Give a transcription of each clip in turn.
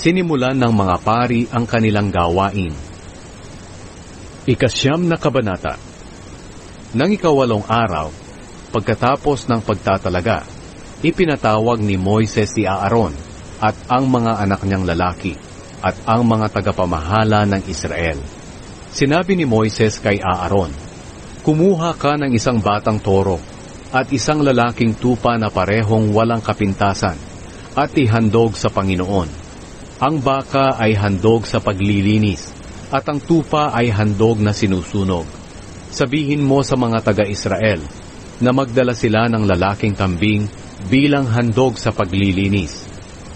Sinimulan ng mga pari ang kanilang gawain. Ikasyam na kabanata. Nang ikawalong araw, pagkatapos ng pagtatalaga, ipinatawag ni Moises si Aaron at ang mga anak niyang lalaki at ang mga tagapamahala ng Israel. Sinabi ni Moises kay Aaron, "Kumuha ka ng isang batang toro at isang lalaking tupa na parehong walang kapintasan at ihandog sa Panginoon. Ang baka ay handog sa paglilinis at ang tupa ay handog na sinusunog. Sabihin mo sa mga taga-Israel na magdala sila ng lalaking kambing bilang handog sa paglilinis.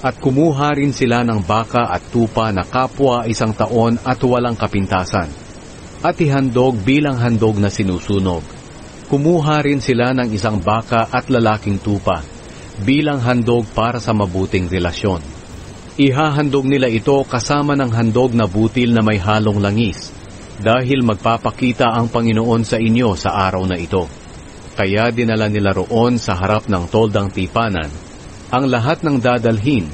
At kumuha rin sila ng baka at tupa na kapwa 1 taon at walang kapintasan, at ihandog bilang handog na sinusunog. Kumuha rin sila ng isang baka at lalaking tupa bilang handog para sa mabuting relasyon. Ihahandog nila ito kasama ng handog na butil na may halong langis, dahil magpapakita ang Panginoon sa inyo sa araw na ito." Kaya dinala nila roon sa harap ng toldang tipanan ang lahat ng dadalhin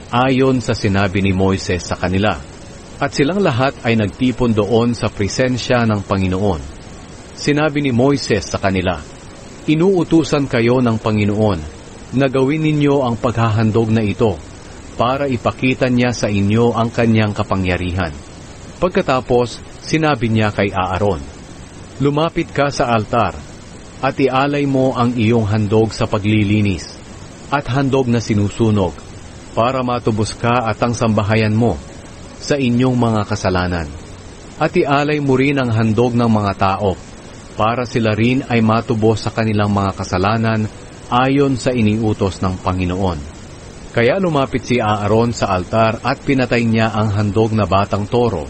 ayon sa sinabi ni Moises sa kanila. At silang lahat ay nagtipon doon sa presensya ng Panginoon. Sinabi ni Moises sa kanila, "Inuutusan kayo ng Panginoon na gawin ninyo ang paghahandog na ito para ipakita niya sa inyo ang kanyang kapangyarihan." Pagkatapos, sinabi niya kay Aaron, "Lumapit ka sa altar at ialay mo ang iyong handog sa paglilinis at handog na sinusunog, para matubos ka at ang sambahayan mo sa inyong mga kasalanan. At ialay mo rin ang handog ng mga tao, para sila rin ay matubos sa kanilang mga kasalanan ayon sa iniutos ng Panginoon." Kaya lumapit si Aaron sa altar at pinatay niya ang handog na batang toro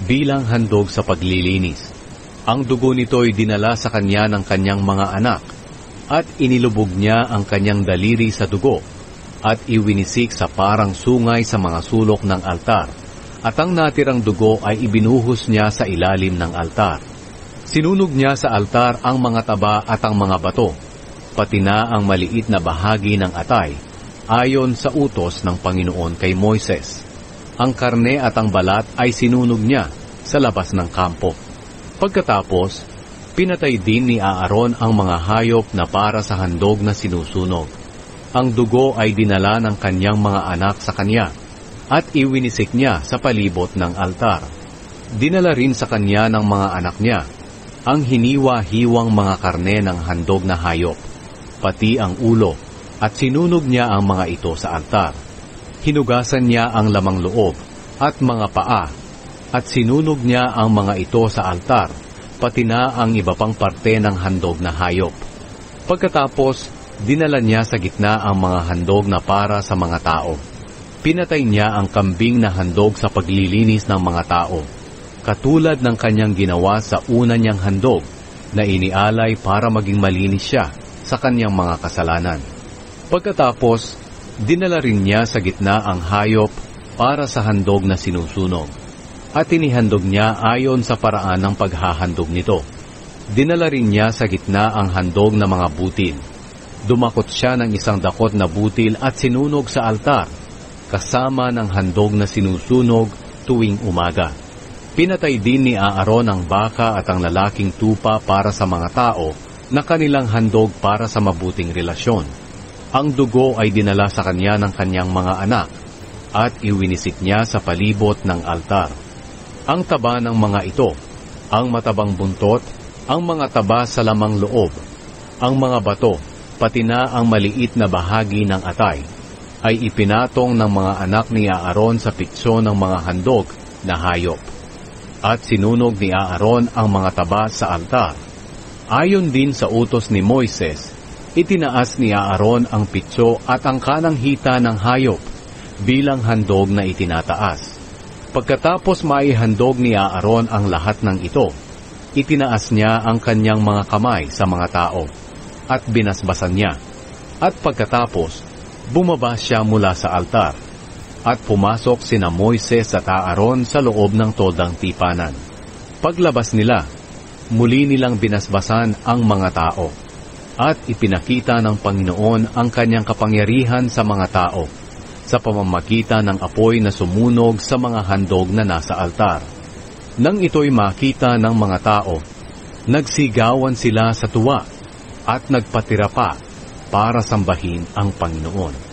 bilang handog sa paglilinis. Ang dugo nito'y dinala sa kanya ng kanyang mga anak, at inilubog niya ang kanyang daliri sa dugo, at iwinisik sa parang sungay sa mga sulok ng altar, at ang natirang dugo ay ibinuhos niya sa ilalim ng altar. Sinunog niya sa altar ang mga taba at ang mga bato, pati na ang maliit na bahagi ng atay, ayon sa utos ng Panginoon kay Moises. Ang karne at ang balat ay sinunog niya sa labas ng kampo. Pagkatapos, pinatay din ni Aaron ang mga hayop na para sa handog na sinusunog. Ang dugo ay dinala ng kanyang mga anak sa kanya, at iwinisik niya sa palibot ng altar. Dinala rin sa kanya ng mga anak niya ang hiniwa-hiwang mga karne ng handog na hayop, pati ang ulo, at sinunog niya ang mga ito sa altar. Hinugasan niya ang lamang loob at mga paa, at sinunog niya ang mga ito sa altar, pati na ang iba pang parte ng handog na hayop. Pagkatapos, dinala niya sa gitna ang mga handog na para sa mga tao. Pinatay niya ang kambing na handog sa paglilinis ng mga tao, katulad ng kanyang ginawa sa una niyang handog na inialay para maging malinis siya sa kanyang mga kasalanan. Pagkatapos, dinala rin niya sa gitna ang hayop para sa handog na sinusunog, at inihandog niya ayon sa paraan ng paghahandog nito. Dinala rin niya sa gitna ang handog na mga butil. Dumakot siya ng isang dakot na butil at sinunog sa altar, kasama ng handog na sinusunog tuwing umaga. Pinatay din ni Aaron ang baka at ang lalaking tupa para sa mga tao na kanilang handog para sa mabuting relasyon. Ang dugo ay dinala sa kanya ng kanyang mga anak, at iwinisik niya sa palibot ng altar. Ang taba ng mga ito, ang matabang buntot, ang mga taba sa lamang loob, ang mga bato, pati na ang maliit na bahagi ng atay, ay ipinatong ng mga anak ni Aaron sa pitso ng mga handog na hayop. At sinunog ni Aaron ang mga taba sa altar. Ayon din sa utos ni Moises, itinaas ni Aaron ang pitso at ang kanang hita ng hayop bilang handog na itinataas. Pagkatapos maihandog ni Aaron ang lahat ng ito, itinaas niya ang kanyang mga kamay sa mga tao at binasbasan niya. At pagkatapos, bumaba siya mula sa altar at pumasok sina Moises at Aaron sa loob ng toldang tipanan. Paglabas nila, muli nilang binasbasan ang mga tao at ipinakita ng Panginoon ang kanyang kapangyarihan sa mga tao sa pamamagitan ng apoy na sumunog sa mga handog na nasa altar. Nang ito'y makita ng mga tao, nagsigawan sila sa tuwa at nagpatira pa para sambahin ang Panginoon.